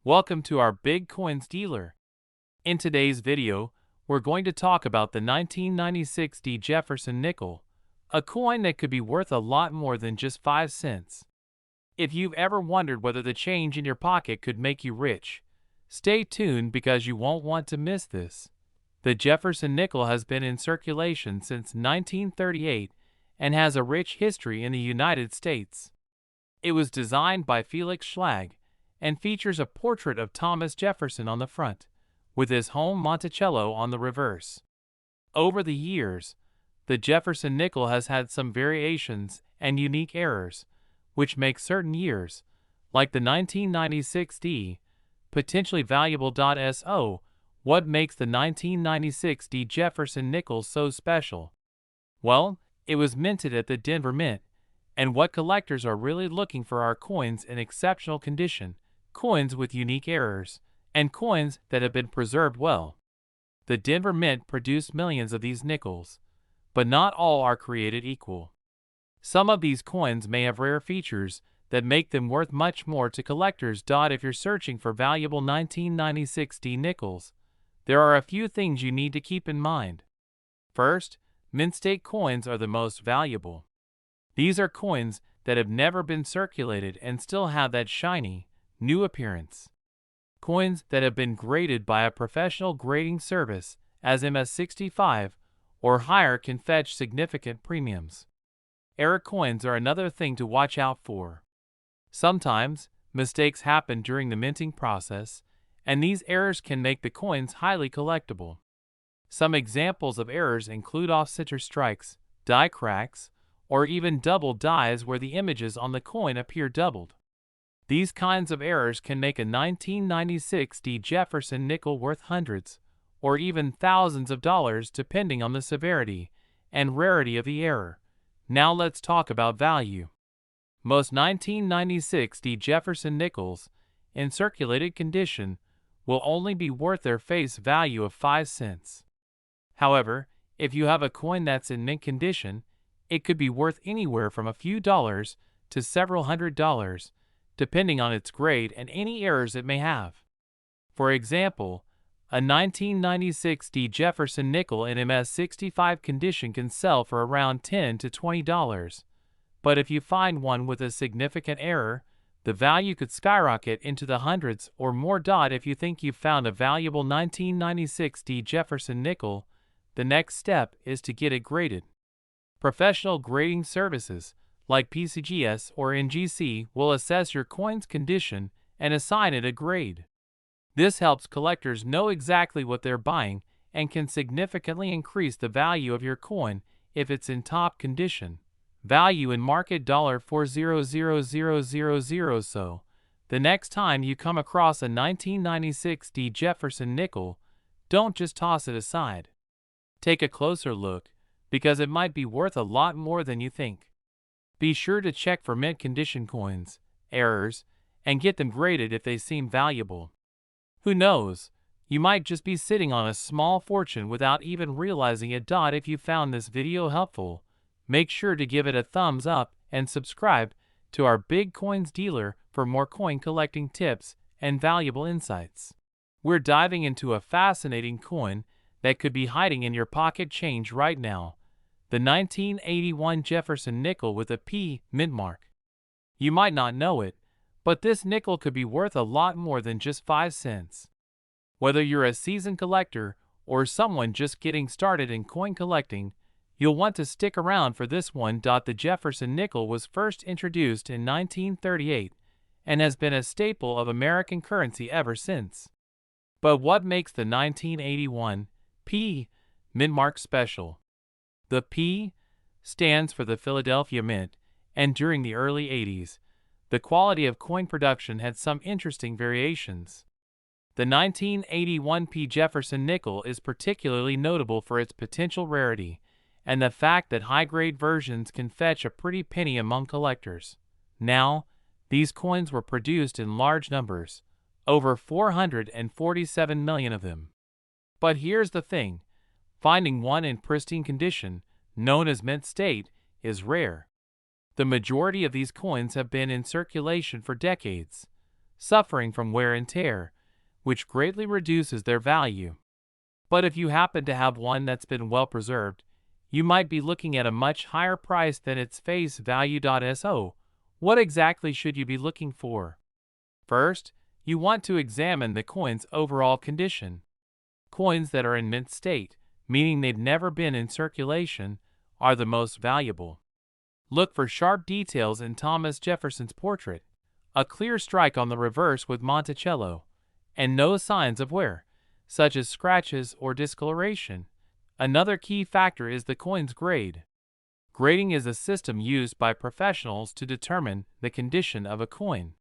Welcome to our Big Coins dealer. In today's video, we're going to talk about the 1996 Jefferson Nickel, a coin that could be worth a lot more than just 5 cents. If you've ever wondered whether the change in your pocket could make you rich, stay tuned because you won't want to miss this. The Jefferson Nickel has been in circulation since 1938 and has a rich history in the United States. It was designed by Felix Schlag and features a portrait of Thomas Jefferson on the front, with his home Monticello on the reverse. Over the years, the Jefferson Nickel has had some variations and unique errors, which make certain years, like the 1996 potentially valuable. So, what makes the 1996 Jefferson Nickel so special? Well, it was minted at the Denver Mint, and what collectors are really looking for are coins in exceptional condition, coins with unique errors, and coins that have been preserved well. The Denver Mint produced millions of these nickels, but not all are created equal. Some of these coins may have rare features that make them worth much more to collectors. If you're searching for valuable 1996 nickels, there are a few things you need to keep in mind. First, mint state coins are the most valuable. These are coins that have never been circulated and still have that shiny, new appearance. Coins that have been graded by a professional grading service as MS65 or higher can fetch significant premiums. Error coins are another thing to watch out for. Sometimes, mistakes happen during the minting process, and these errors can make the coins highly collectible. Some examples of errors include off-center strikes, die cracks, or even double dies where the images on the coin appear doubled. These kinds of errors can make a 1996 Jefferson Nickel worth hundreds, or even thousands of dollars depending on the severity and rarity of the error. Now let's talk about value. Most 1996 Jefferson Nickels, in circulated condition, will only be worth their face value of 5 cents. However, if you have a coin that's in mint condition, it could be worth anywhere from a few dollars to several $100s, depending on its grade and any errors it may have. For example, a 1996 Jefferson Nickel in MS65 condition can sell for around $10 to $20, but if you find one with a significant error, the value could skyrocket into the hundreds or more. If you think you've found a valuable 1996 Jefferson Nickel, the next step is to get it graded. Professional grading services like PCGS or NGC will assess your coin's condition and assign it a grade. This helps collectors know exactly what they're buying and can significantly increase the value of your coin if it's in top condition. Value in market $400,000. So, the next time you come across a 1996 Jefferson Nickel, don't just toss it aside. Take a closer look, because it might be worth a lot more than you think. Be sure to check for mint condition coins, errors, and get them graded if they seem valuable. Who knows, you might just be sitting on a small fortune without even realizing it. If you found this video helpful, make sure to give it a thumbs up and subscribe to our Big Coins dealer for more coin collecting tips and valuable insights. We're diving into a fascinating coin that could be hiding in your pocket change right now. The 1981 Jefferson Nickel with a P mint mark. You might not know it, but this nickel could be worth a lot more than just 5 cents. Whether you're a seasoned collector or someone just getting started in coin collecting, you'll want to stick around for this one. The Jefferson Nickel was first introduced in 1938 and has been a staple of American currency ever since. But what makes the 1981 P mint mark special? The P stands for the Philadelphia Mint, and during the early 80s, the quality of coin production had some interesting variations. The 1981 P Jefferson Nickel is particularly notable for its potential rarity and the fact that high-grade versions can fetch a pretty penny among collectors. Now, these coins were produced in large numbers, over 447 million of them. But here's the thing. Finding one in pristine condition, known as mint state, is rare. The majority of these coins have been in circulation for decades, suffering from wear and tear, which greatly reduces their value. But if you happen to have one that's been well preserved, you might be looking at a much higher price than its face value. So, what exactly should you be looking for? First, you want to examine the coin's overall condition. Coins that are in mint state, meaning they've never been in circulation, are the most valuable. Look for sharp details in Thomas Jefferson's portrait, a clear strike on the reverse with Monticello, and no signs of wear, such as scratches or discoloration. Another key factor is the coin's grade. Grading is a system used by professionals to determine the condition of a coin.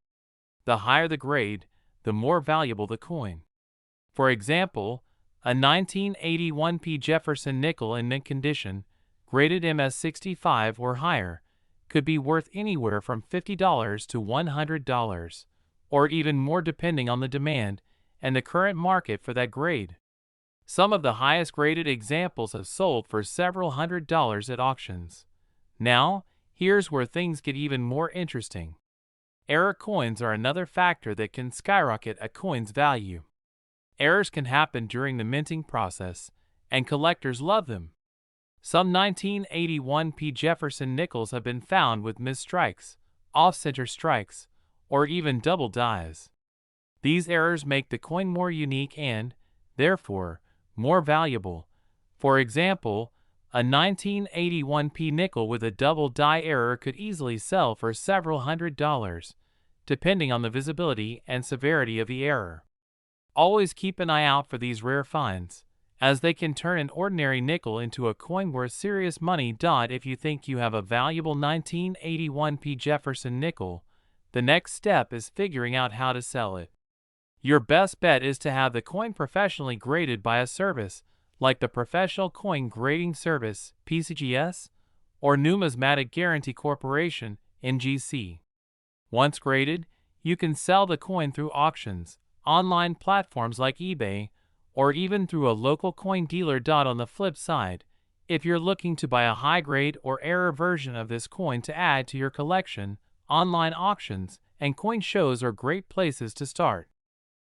The higher the grade, the more valuable the coin. For example, a 1981 Jefferson nickel in mint condition, graded MS65 or higher, could be worth anywhere from $50 to $100, or even more depending on the demand and the current market for that grade. Some of the highest graded examples have sold for several $100s at auctions. Now, here's where things get even more interesting. Error coins are another factor that can skyrocket a coin's value. Errors can happen during the minting process, and collectors love them. Some 1981 Jefferson nickels have been found with missed strikes, off-center strikes, or even double dies. These errors make the coin more unique and, therefore, more valuable. For example, a 1981 nickel with a double die error could easily sell for several $100s, depending on the visibility and severity of the error. Always keep an eye out for these rare finds, as they can turn an ordinary nickel into a coin worth serious money. If you think you have a valuable 1981 Jefferson nickel, the next step is figuring out how to sell it. Your best bet is to have the coin professionally graded by a service like the Professional Coin Grading Service (PCGS) or Numismatic Guarantee Corporation (NGC). Once graded, you can sell the coin through auctions, online platforms like eBay, or even through a local coin dealer. On the flip side, if you're looking to buy a high-grade or error version of this coin to add to your collection, online auctions and coin shows are great places to start.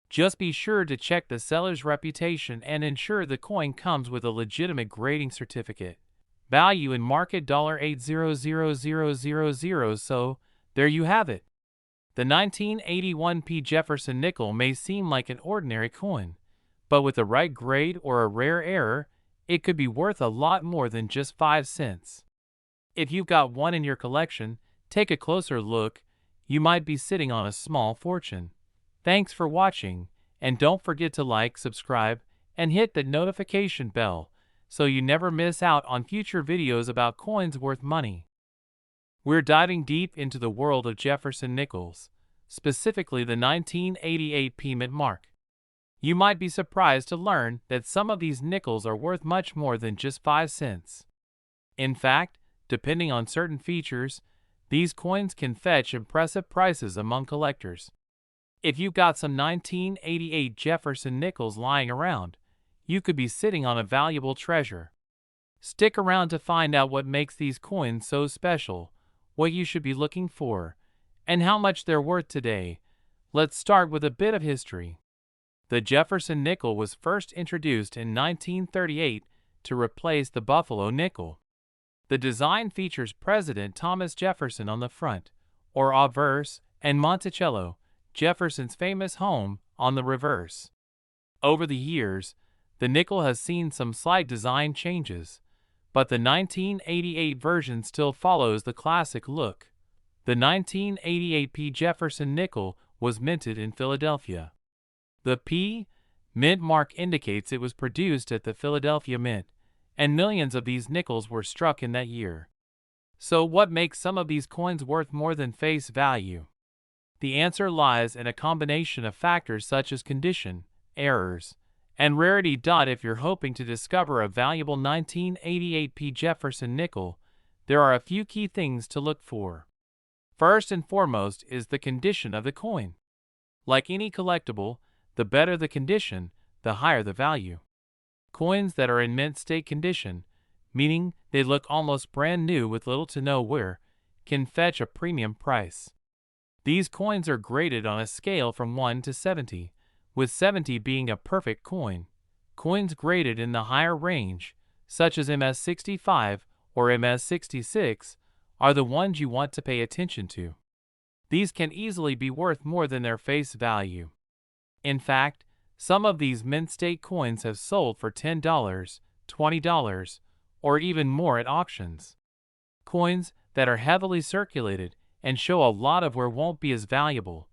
Just be sure to check the seller's reputation and ensure the coin comes with a legitimate grading certificate. Value in market $800,000. So, there you have it. The 1981 Jefferson nickel may seem like an ordinary coin, but with the right grade or a rare error, it could be worth a lot more than just 5 cents. If you've got one in your collection, take a closer look. You might be sitting on a small fortune. Thanks for watching, and don't forget to like, subscribe, and hit the notification bell so you never miss out on future videos about coins worth money. We're diving deep into the world of Jefferson nickels, specifically the 1988 mint mark. You might be surprised to learn that some of these nickels are worth much more than just 5 cents. In fact, depending on certain features, these coins can fetch impressive prices among collectors. If you've got some 1988 Jefferson nickels lying around, you could be sitting on a valuable treasure. Stick around to find out what makes these coins so special, what you should be looking for, and how much they're worth today. Let's start with a bit of history. The Jefferson nickel was first introduced in 1938 to replace the Buffalo nickel. The design features President Thomas Jefferson on the front, or obverse, and Monticello, Jefferson's famous home, on the reverse. Over the years, the nickel has seen some slight design changes, but the 1988 version still follows the classic look. The 1988 Jefferson nickel was minted in Philadelphia. The P mint mark indicates it was produced at the Philadelphia Mint, and millions of these nickels were struck in that year. So what makes some of these coins worth more than face value? The answer lies in a combination of factors such as condition, errors, and rarity. If you're hoping to discover a valuable 1988 Jefferson nickel, there are a few key things to look for. First and foremost is the condition of the coin. Like any collectible, the better the condition, the higher the value. Coins that are in mint state condition, meaning they look almost brand new with little to no wear, can fetch a premium price. These coins are graded on a scale from 1 to 70, with 70 being a perfect coin. Coins graded in the higher range, such as MS-65 or MS-66, are the ones you want to pay attention to. These can easily be worth more than their face value. In fact, some of these mint state coins have sold for $10, $20, or even more at auctions. Coins that are heavily circulated and show a lot of wear won't be as valuable,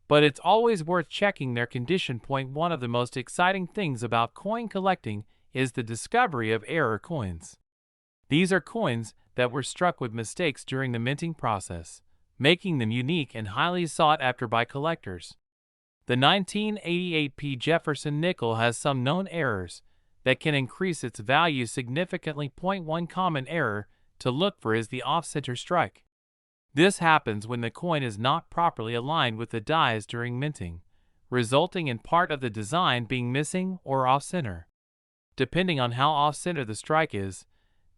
but it's always worth checking their condition. One of the most exciting things about coin collecting is the discovery of error coins. These are coins that were struck with mistakes during the minting process, making them unique and highly sought after by collectors. The 1988 Jefferson Nickel has some known errors that can increase its value significantly. One common error to look for is the off-center strike. This happens when the coin is not properly aligned with the dies during minting, resulting in part of the design being missing or off-center. Depending on how off-center the strike is,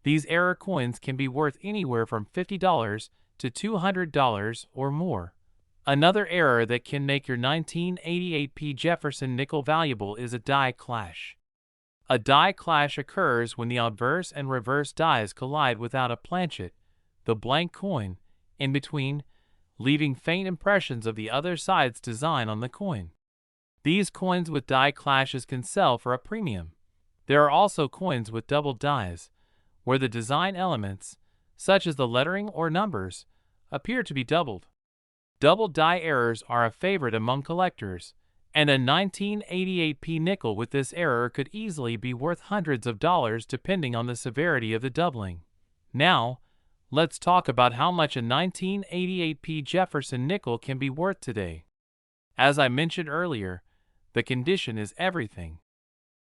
these error coins can be worth anywhere from $50 to $200 or more. Another error that can make your 1988 Jefferson Nickel valuable is a die clash. A die clash occurs when the obverse and reverse dies collide without a planchet, the blank coin, in between, leaving faint impressions of the other side's design on the coin. These coins with die clashes can sell for a premium. There are also coins with double dies, where the design elements, such as the lettering or numbers, appear to be doubled. Double die errors are a favorite among collectors, and a 1988 nickel with this error could easily be worth hundreds of dollars depending on the severity of the doubling. Now, let's talk about how much a 1988 Jefferson nickel can be worth today. As I mentioned earlier, the condition is everything.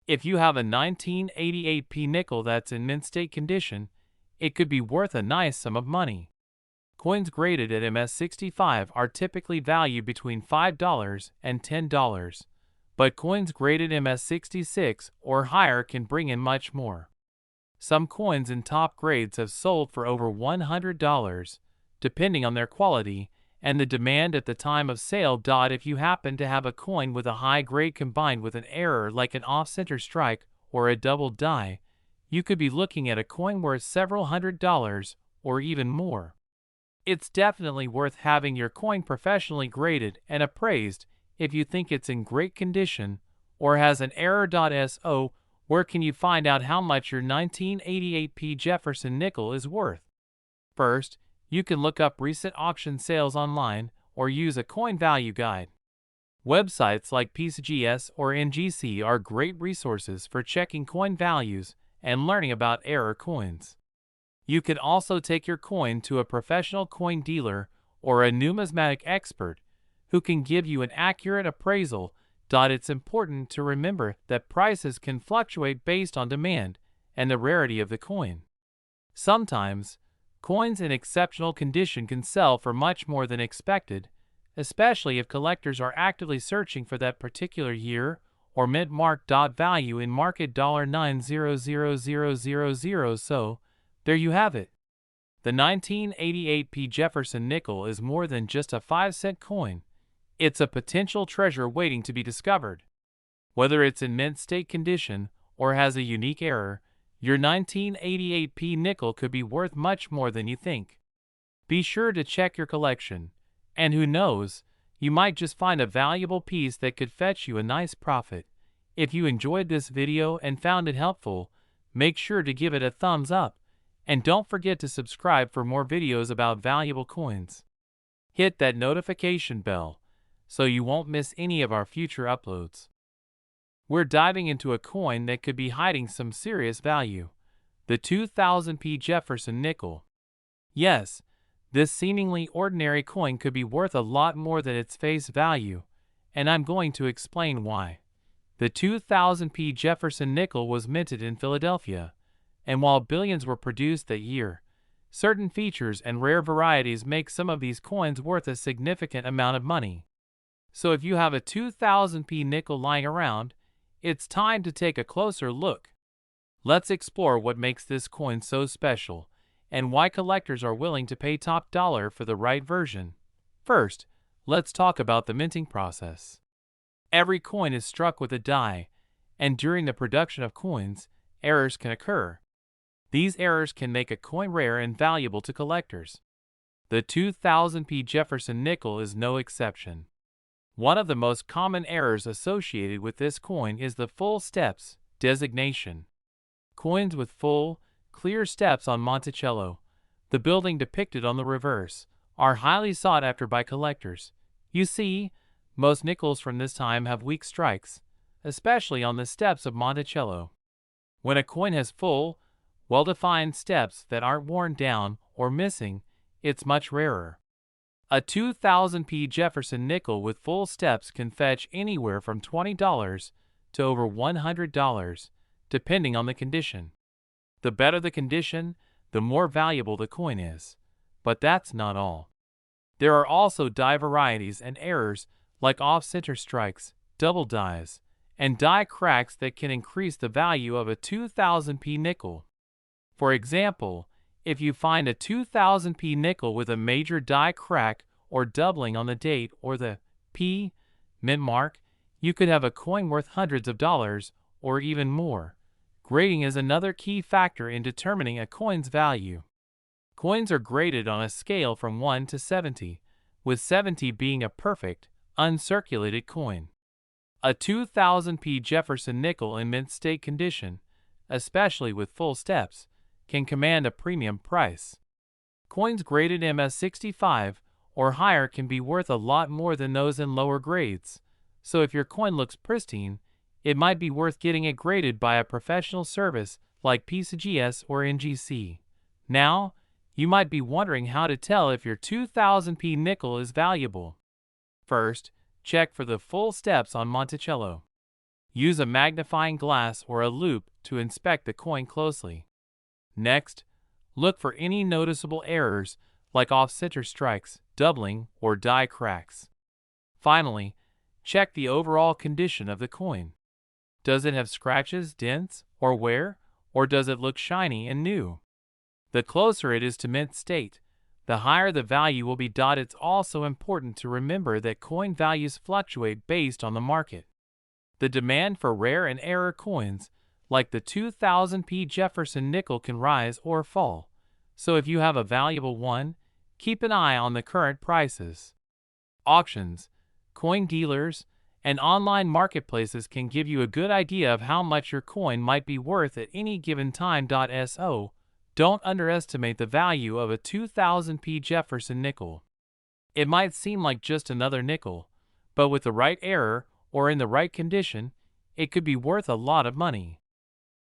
If you have a 1988 nickel that's in mint state condition, it could be worth a nice sum of money. Coins graded at MS-65 are typically valued between $5 and $10, but coins graded MS-66 or higher can bring in much more. Some coins in top grades have sold for over $100, depending on their quality and the demand at the time of sale. If you happen to have a coin with a high grade combined with an error like an off-center strike or a double die, you could be looking at a coin worth several $100s or even more. It's definitely worth having your coin professionally graded and appraised if you think it's in great condition or has an error. So, where can you find out how much your 1988 Jefferson Nickel is worth? First, you can look up recent auction sales online or use a coin value guide. Websites like PCGS or NGC are great resources for checking coin values and learning about error coins. You can also take your coin to a professional coin dealer or a numismatic expert who can give you an accurate appraisal. It's important to remember that prices can fluctuate based on demand and the rarity of the coin. Sometimes, coins in exceptional condition can sell for much more than expected, especially if collectors are actively searching for that particular year or mint mark. Value in market $900,000. So, there you have it. The 1988 Jefferson Nickel is more than just a 5-cent coin. It's a potential treasure waiting to be discovered. Whether it's in mint state condition or has a unique error, your 1988 nickel could be worth much more than you think. Be sure to check your collection, and who knows, you might just find a valuable piece that could fetch you a nice profit. If you enjoyed this video and found it helpful, make sure to give it a thumbs up. And don't forget to subscribe for more videos about valuable coins. Hit that notification bell so you won't miss any of our future uploads. We're diving into a coin that could be hiding some serious value, the 2000 Jefferson Nickel. Yes, this seemingly ordinary coin could be worth a lot more than its face value, and I'm going to explain why. The 2000 Jefferson Nickel was minted in Philadelphia, and while billions were produced that year, certain features and rare varieties make some of these coins worth a significant amount of money. So if you have a 2000 nickel lying around, it's time to take a closer look. Let's explore what makes this coin so special and why collectors are willing to pay top dollar for the right version. First, let's talk about the minting process. Every coin is struck with a die, and during the production of coins, errors can occur. These errors can make a coin rare and valuable to collectors. The 2000p Jefferson nickel is no exception. One of the most common errors associated with this coin is the full steps designation. Coins with full, clear steps on Monticello, the building depicted on the reverse, are highly sought after by collectors. You see, most nickels from this time have weak strikes, especially on the steps of Monticello. When a coin has full, well-defined steps that aren't worn down or missing, it's much rarer. A 2000p Jefferson nickel with full steps can fetch anywhere from $20 to over $100, depending on the condition. The better the condition, the more valuable the coin is. But that's not all. There are also die varieties and errors like off-center strikes, double dies, and die cracks that can increase the value of a 2000p nickel. For example, if you find a 2000p nickel with a major die crack or doubling on the date or the P mint mark, you could have a coin worth hundreds of dollars or even more. Grading is another key factor in determining a coin's value. Coins are graded on a scale from 1 to 70, with 70 being a perfect, uncirculated coin. A 2000p Jefferson nickel in mint state condition, especially with full steps, can command a premium price. Coins graded MS65 or higher can be worth a lot more than those in lower grades, so if your coin looks pristine, it might be worth getting it graded by a professional service like PCGS or NGC. Now, you might be wondering how to tell if your 2000p nickel is valuable. First, check for the full steps on Monticello. Use a magnifying glass or a loupe to inspect the coin closely. Next, look for any noticeable errors like off-center strikes, doubling, or die cracks. Finally, check the overall condition of the coin. Does it have scratches, dents, or wear, or does it look shiny and new? The closer it is to mint state, the higher the value will be. It's also important to remember that coin values fluctuate based on the market. The demand for rare and error coins, like the 2000p Jefferson nickel, can rise or fall, so if you have a valuable one, keep an eye on the current prices. Auctions, coin dealers, and online marketplaces can give you a good idea of how much your coin might be worth at any given time. So, don't underestimate the value of a 2000p Jefferson nickel. It might seem like just another nickel, but with the right error or in the right condition, it could be worth a lot of money.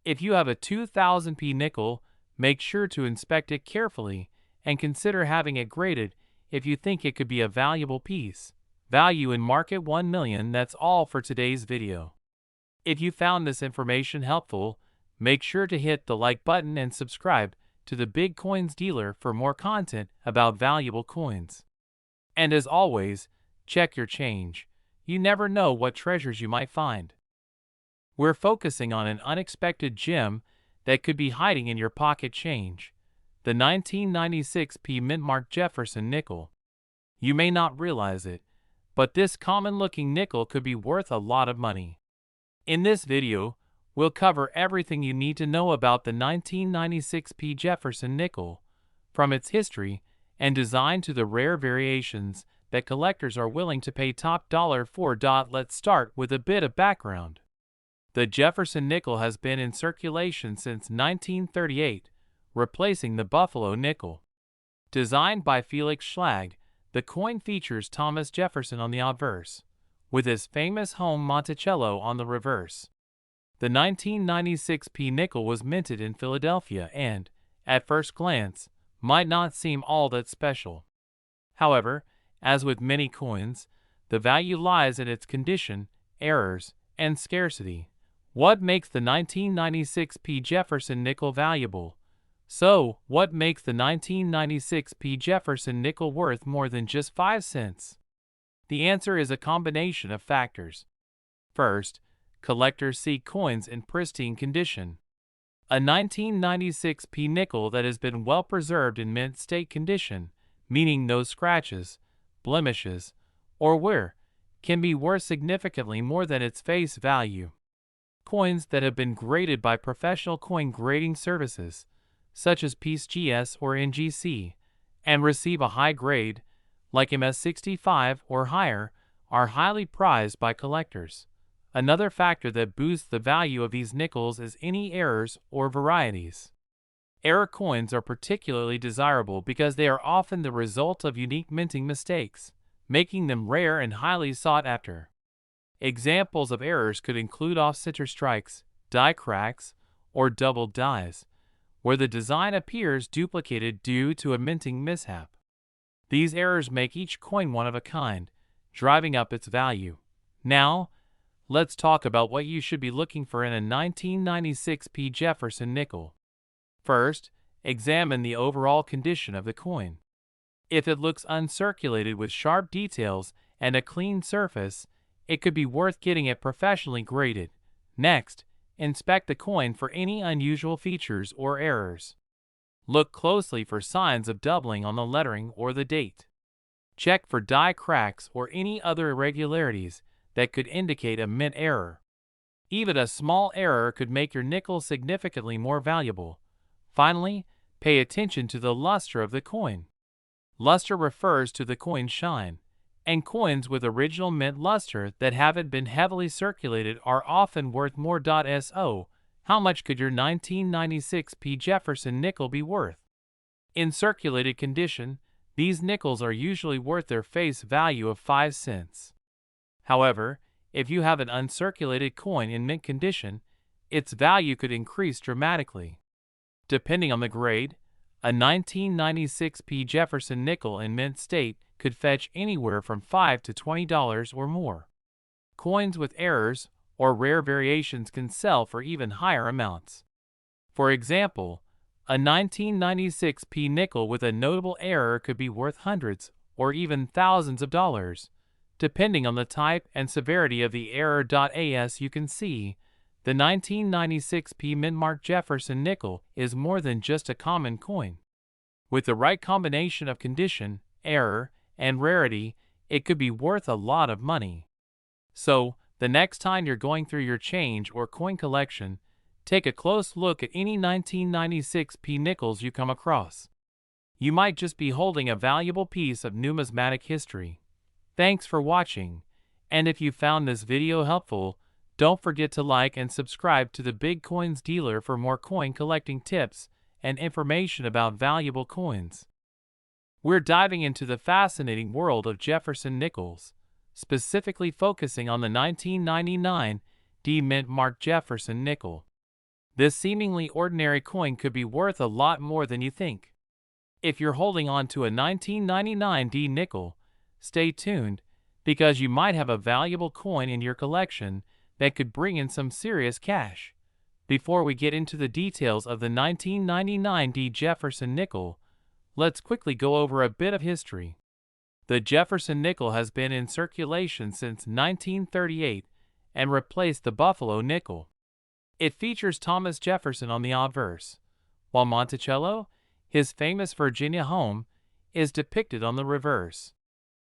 If you have a 2000p nickel, make sure to inspect it carefully and consider having it graded if you think it could be a valuable piece. Value in market $1 million. That's all for today's video. If you found this information helpful, make sure to hit the like button and subscribe to the Big Coins Dealer for more content about valuable coins. And as always, check your change. You never know what treasures you might find. We're focusing on an unexpected gem that could be hiding in your pocket change, the 1996p mint-marked Jefferson nickel. You may not realize it, but this common-looking nickel could be worth a lot of money. In this video, we'll cover everything you need to know about the 1996p Jefferson nickel, from its history and design to the rare variations that collectors are willing to pay top dollar for. Let's start with a bit of background. The Jefferson nickel has been in circulation since 1938, replacing the Buffalo nickel. Designed by Felix Schlag, the coin features Thomas Jefferson on the obverse, with his famous home Monticello on the reverse. The 1996p nickel was minted in Philadelphia and, at first glance, might not seem all that special. However, as with many coins, the value lies in its condition, errors, and scarcity. What makes the 1996p Jefferson nickel valuable? So, what makes the 1996p Jefferson nickel worth more than just 5 cents? The answer is a combination of factors. First, collectors seek coins in pristine condition. A 1996p nickel that has been well preserved in mint state condition, meaning no scratches, blemishes, or wear, can be worth significantly more than its face value. Coins that have been graded by professional coin grading services, such as PCGS or NGC, and receive a high grade, like MS65 or higher, are highly prized by collectors. Another factor that boosts the value of these nickels is any errors or varieties. Error coins are particularly desirable because they are often the result of unique minting mistakes, making them rare and highly sought after. Examples of errors could include off-center strikes, die cracks, or double dies, where the design appears duplicated due to a minting mishap. These errors make each coin one of a kind, driving up its value. Now, let's talk about what you should be looking for in a 1996 P. Jefferson nickel. First, examine the overall condition of the coin. If it looks uncirculated with sharp details and a clean surface, it could be worth getting it professionally graded. Next, inspect the coin for any unusual features or errors. Look closely for signs of doubling on the lettering or the date. Check for die cracks or any other irregularities that could indicate a mint error. Even a small error could make your nickel significantly more valuable. Finally, pay attention to the luster of the coin. Luster refers to the coin's shine, and coins with original mint luster that haven't been heavily circulated are often worth more. So, how much could your 1996 P. Jefferson nickel be worth? In circulated condition, these nickels are usually worth their face value of 5 cents. However, if you have an uncirculated coin in mint condition, its value could increase dramatically. Depending on the grade, a 1996 P. Jefferson nickel in mint state could fetch anywhere from $5 to $20 or more. Coins with errors or rare variations can sell for even higher amounts. For example, a 1996 P. nickel with a notable error could be worth hundreds or even thousands of dollars, depending on the type and severity of the error. As you can see, the 1996 P. Mintmark Jefferson nickel is more than just a common coin. With the right combination of condition, error, and rarity, it could be worth a lot of money. So, the next time you're going through your change or coin collection, take a close look at any 1996 P. nickels you come across. You might just be holding a valuable piece of numismatic history. Thanks for watching, and if you found this video helpful, don't forget to like and subscribe to the Big Coins Dealer for more coin collecting tips and information about valuable coins. We're diving into the fascinating world of Jefferson nickels, specifically focusing on the 1999 D. Mintmark Jefferson nickel. This seemingly ordinary coin could be worth a lot more than you think. If you're holding on to a 1999 D nickel, stay tuned, because you might have a valuable coin in your collection that could bring in some serious cash. Before we get into the details of the 1999 D. Jefferson nickel, let's quickly go over a bit of history. The Jefferson nickel has been in circulation since 1938 and replaced the Buffalo nickel. It features Thomas Jefferson on the obverse, while Monticello, his famous Virginia home, is depicted on the reverse.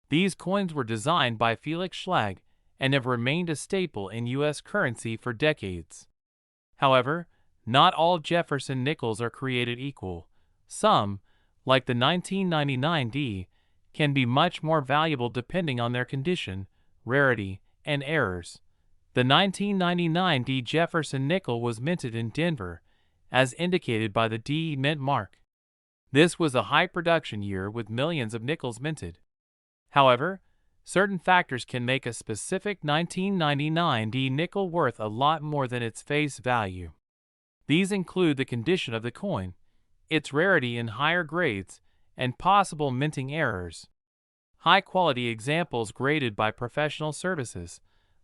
These coins were designed by Felix Schlag and have remained a staple in U.S. currency for decades. However, not all Jefferson nickels are created equal. Some, like the 1999 D, can be much more valuable depending on their condition, rarity, and errors. The 1999 D. Jefferson nickel was minted in Denver, as indicated by the D mint mark. This was a high production year with millions of nickels minted. However, certain factors can make a specific 1999 D nickel worth a lot more than its face value. These include the condition of the coin, its rarity in higher grades, and possible minting errors. High-quality examples graded by professional services,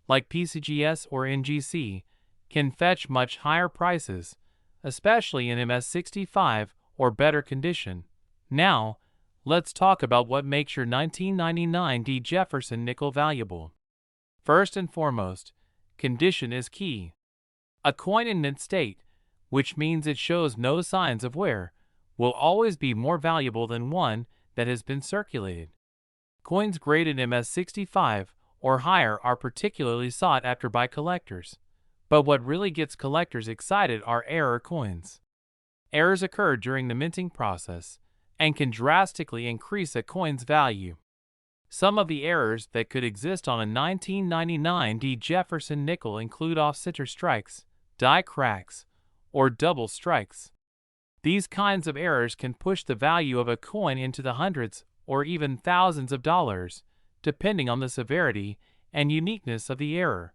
like PCGS or NGC, can fetch much higher prices, especially in MS65 or better condition. Now, let's talk about what makes your 1999 D. Jefferson nickel valuable. First and foremost, condition is key. A coin in mint state, which means it shows no signs of wear, will always be more valuable than one that has been circulated. Coins graded MS65 or higher are particularly sought after by collectors. But what really gets collectors excited are error coins. Errors occur during the minting process and can drastically increase a coin's value. Some of the errors that could exist on a 1999 Jefferson nickel include off-center strikes, die cracks, or double strikes. These kinds of errors can push the value of a coin into the hundreds or even thousands of dollars, depending on the severity and uniqueness of the error.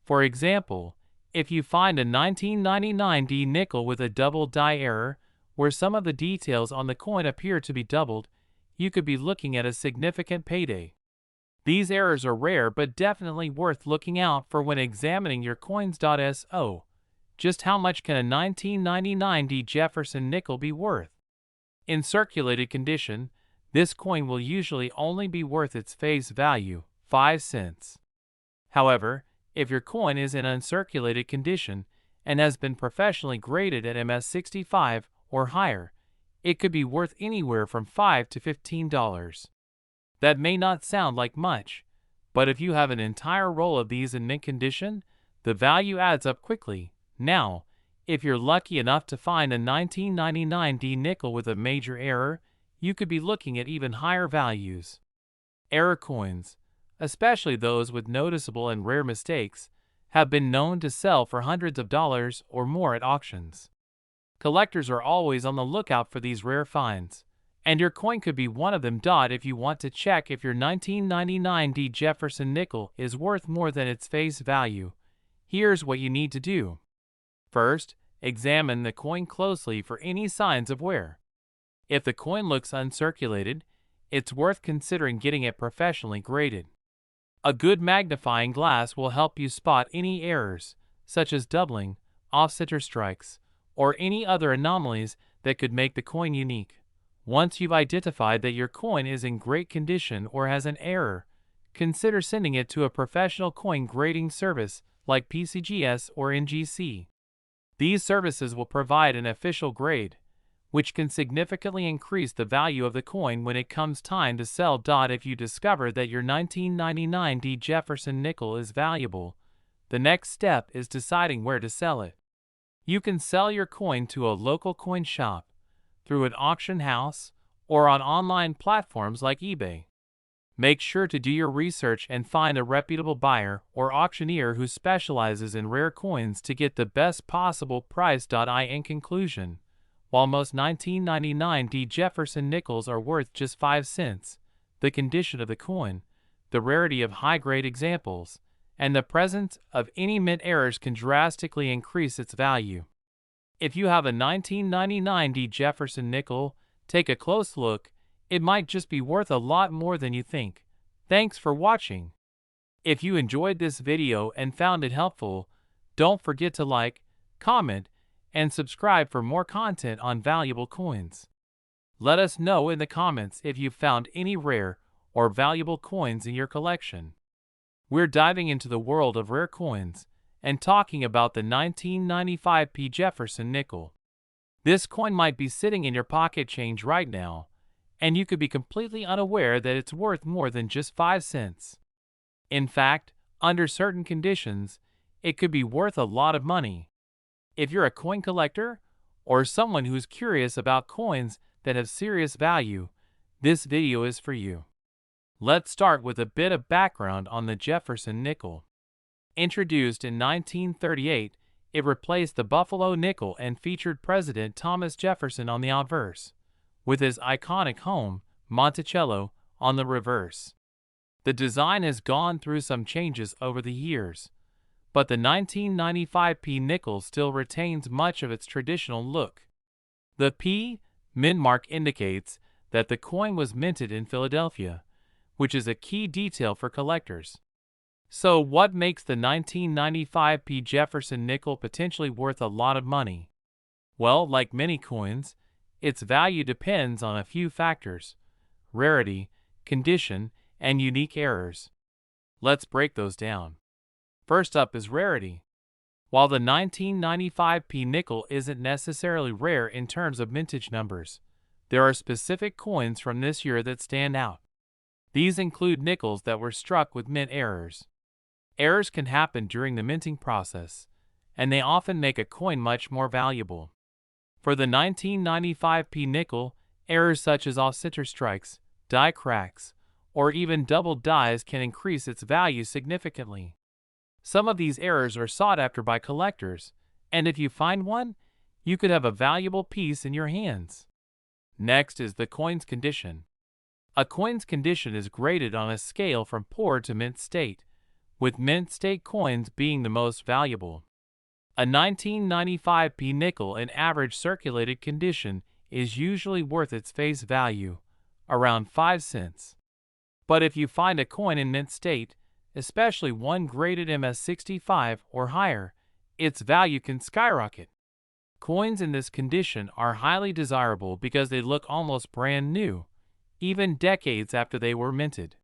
For example, if you find a 1999 nickel with a double die error, where some of the details on the coin appear to be doubled, you could be looking at a significant payday. These errors are rare but definitely worth looking out for when examining your coins.so. Just how much can a 1999 Jefferson nickel be worth? In circulated condition, this coin will usually only be worth its face value, 5 cents. However, if your coin is in uncirculated condition and has been professionally graded at MS65 or higher, it could be worth anywhere from $5 to $15. That may not sound like much, but if you have an entire roll of these in mint condition, the value adds up quickly. Now, if you're lucky enough to find a 1999 nickel with a major error, you could be looking at even higher values. Error coins, especially those with noticeable and rare mistakes, have been known to sell for hundreds of dollars or more at auctions. Collectors are always on the lookout for these rare finds, and your coin could be one of them. If you want to check if your 1999 Jefferson nickel is worth more than its face value, here's what you need to do. First, examine the coin closely for any signs of wear. If the coin looks uncirculated, it's worth considering getting it professionally graded. A good magnifying glass will help you spot any errors, such as doubling, off-center strikes, or any other anomalies that could make the coin unique. Once you've identified that your coin is in great condition or has an error, consider sending it to a professional coin grading service like PCGS or NGC. These services will provide an official grade, which can significantly increase the value of the coin when it comes time to sell. If you discover that your 1999 Jefferson nickel is valuable, the next step is deciding where to sell it. You can sell your coin to a local coin shop, through an auction house, or on online platforms like eBay. Make sure to do your research and find a reputable buyer or auctioneer who specializes in rare coins to get the best possible price. In conclusion, while most 1999 Jefferson nickels are worth just 5 cents, the condition of the coin, the rarity of high-grade examples, and the presence of any mint errors can drastically increase its value. If you have a 1999 Jefferson nickel, take a close look. It might just be worth a lot more than you think. Thanks for watching. If you enjoyed this video and found it helpful, don't forget to like, comment, and subscribe for more content on valuable coins. Let us know in the comments if you found any rare or valuable coins in your collection. We're diving into the world of rare coins and talking about the 1995 Jefferson nickel. This coin might be sitting in your pocket change right now, and you could be completely unaware that it's worth more than just 5 cents. In fact, under certain conditions, it could be worth a lot of money. If you're a coin collector or someone who's curious about coins that have serious value, this video is for you. Let's start with a bit of background on the Jefferson nickel. Introduced in 1938, it replaced the Buffalo nickel and featured President Thomas Jefferson on the obverse, with his iconic home, Monticello, on the reverse. The design has gone through some changes over the years, but the 1995 nickel still retains much of its traditional look. The P mint mark indicates that the coin was minted in Philadelphia, which is a key detail for collectors. So what makes the 1995 Jefferson nickel potentially worth a lot of money? Well, like many coins, its value depends on a few factors: rarity, condition, and unique errors. Let's break those down. First up is rarity. While the 1995 nickel isn't necessarily rare in terms of mintage numbers, there are specific coins from this year that stand out. These include nickels that were struck with mint errors. Errors can happen during the minting process, and they often make a coin much more valuable. For the 1995p nickel, errors such as off-center strikes, die cracks, or even double dies can increase its value significantly. Some of these errors are sought after by collectors, and if you find one, you could have a valuable piece in your hands. Next is the coin's condition. A coin's condition is graded on a scale from poor to mint state, with mint state coins being the most valuable. A 1995p nickel in average circulated condition is usually worth its face value, around 5 cents. But if you find a coin in mint state, especially one graded MS65 or higher, its value can skyrocket. Coins in this condition are highly desirable because they look almost brand new, even decades after they were minted.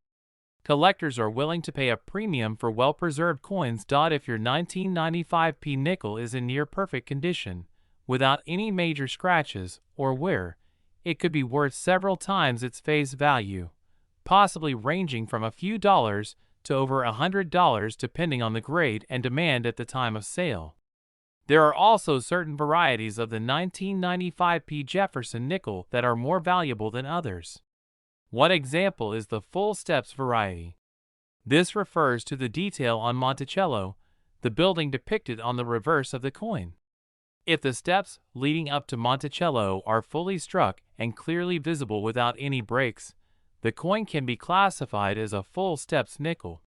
Collectors are willing to pay a premium for well-preserved coins. If your 1995p nickel is in near-perfect condition, without any major scratches or wear, it could be worth several times its face value, possibly ranging from a few dollars to over $100 depending on the grade and demand at the time of sale. There are also certain varieties of the 1995p Jefferson nickel that are more valuable than others. One example is the full steps variety. This refers to the detail on Monticello, the building depicted on the reverse of the coin. If the steps leading up to Monticello are fully struck and clearly visible without any breaks, the coin can be classified as a full steps nickel.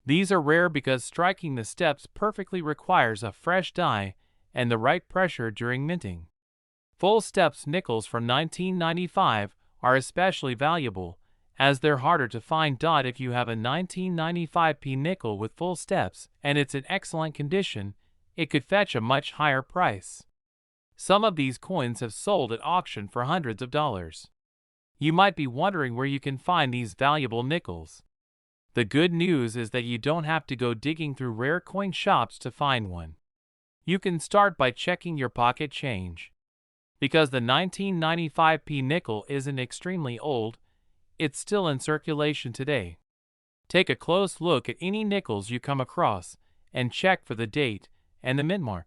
These are rare because striking the steps perfectly requires a fresh die and the right pressure during minting. Full steps nickels from 1995 are especially valuable, as they're harder to find. If you have a 1995p nickel with full steps and it's in excellent condition, it could fetch a much higher price. Some of these coins have sold at auction for hundreds of dollars. You might be wondering where you can find these valuable nickels. The good news is that you don't have to go digging through rare coin shops to find one. You can start by checking your pocket change. Because the 1995p nickel isn't extremely old, it's still in circulation today. Take a close look at any nickels you come across and check for the date and the mint mark.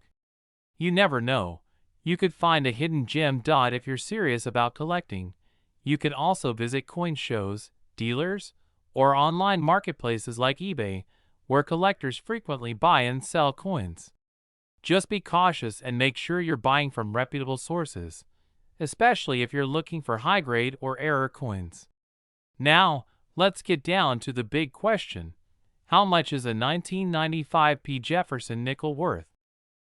You never know, you could find a hidden gem. If you're serious about collecting, you can also visit coin shows, dealers, or online marketplaces like eBay, where collectors frequently buy and sell coins. Just be cautious and make sure you're buying from reputable sources, especially if you're looking for high-grade or error coins. Now, let's get down to the big question. How much is a 1995p Jefferson nickel worth?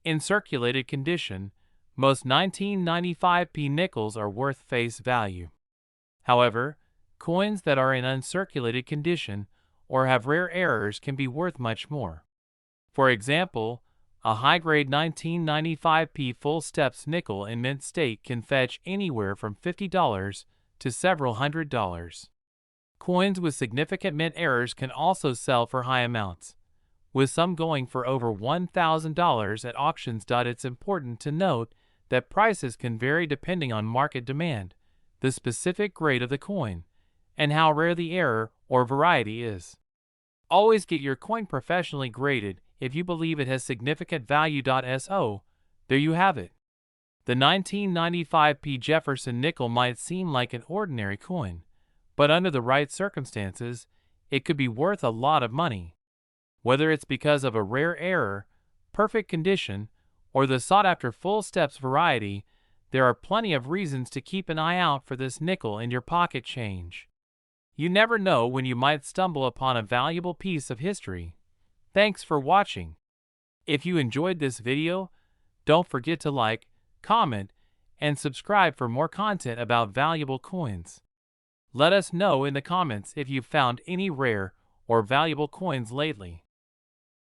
In circulated condition, most 1995p nickels are worth face value. However, coins that are in uncirculated condition or have rare errors can be worth much more. For example, a high-grade 1995p full steps nickel in mint state can fetch anywhere from $50 to several $100s. Coins with significant mint errors can also sell for high amounts, with some going for over $1,000 at auctions. It's important to note that prices can vary depending on market demand, the specific grade of the coin, and how rare the error or variety is. Always get your coin professionally graded if you believe it has significant value. So, there you have it. The 1995p Jefferson nickel might seem like an ordinary coin, but under the right circumstances, it could be worth a lot of money. Whether it's because of a rare error, perfect condition, or the sought-after full steps variety, there are plenty of reasons to keep an eye out for this nickel in your pocket change. You never know when you might stumble upon a valuable piece of history. Thanks for watching. If you enjoyed this video, don't forget to like, comment, and subscribe for more content about valuable coins. Let us know in the comments if you've found any rare or valuable coins lately.